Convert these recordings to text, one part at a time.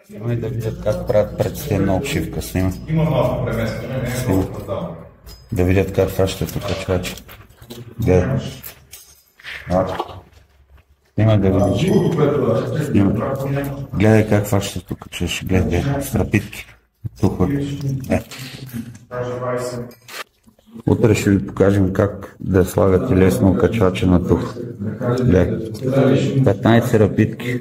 Снимай да видят как правят предстенна обшивка. Снима. Има малко преместване, не е много продаване. Да видят как фащат тук качвачи. Гледай. Снимай да видиш. Гледай как фащат тук качвачи. Гледай, страпитки. Тухват. Утре ще ви покажем как да слагате лесно качвача на тух. Гледай. 15 рапитки.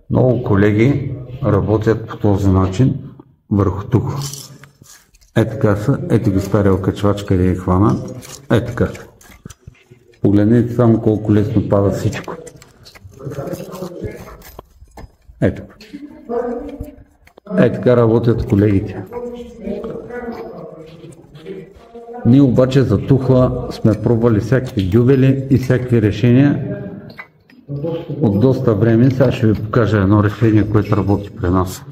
Много колеги работят по този начин върху тух. Е така са, ето ги стария качвач, къде е хвана. Е така. Погледнете само колко лесно пада всичко. Ето. Е така работят колегите. Ние обаче за тухла сме пробвали всякакви дюбели и всякакви решения от доста време. Сега ще ви покажа едно решение, което работи при нас.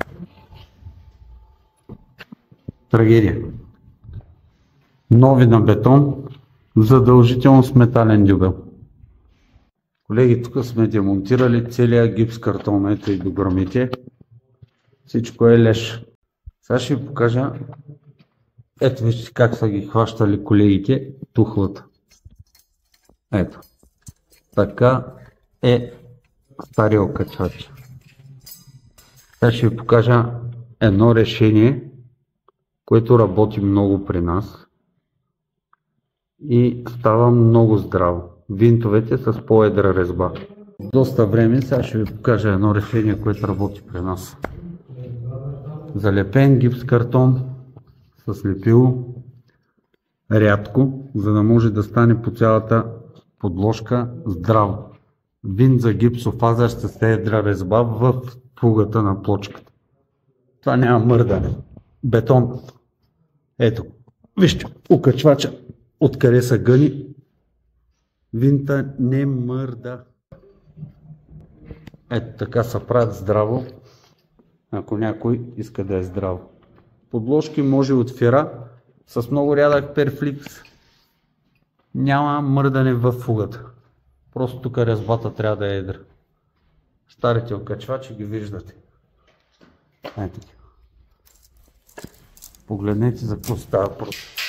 Трагедия. Нови на бетон, задължително с метален дюбел. Колеги, тук сме демонтирали целия гипс картон, ето и до грамите. Всичко е леш. Сега ще ви покажа. Ето вижте как са ги хващали колегите тухлата. Ето. Така е стария качвач. Сега ще ви покажа едно решение, което работи много при нас и става много здраво. Винтовете с по-едра резба. Доста време сега ще ви покажа едно решение, което работи при нас. Залепен гипс картон с лепило, рядко, за да може да стане по цялата подложка здраво. Винт за гипсофаза ще се едра резба в фугата на плочката. Това няма мърдане. Бетон. Ето, вижте, укачвача откъде са гъни. Винта не мърда. Ето така се правят здраво, ако някой иска да е здраво. Подложки може от фира с много рядък перфликс. Няма мърдане в фугата. Просто тук резбата трябва да е едра. Старите окачвачи ги виждате. Ето. Погледнете за какво става просто.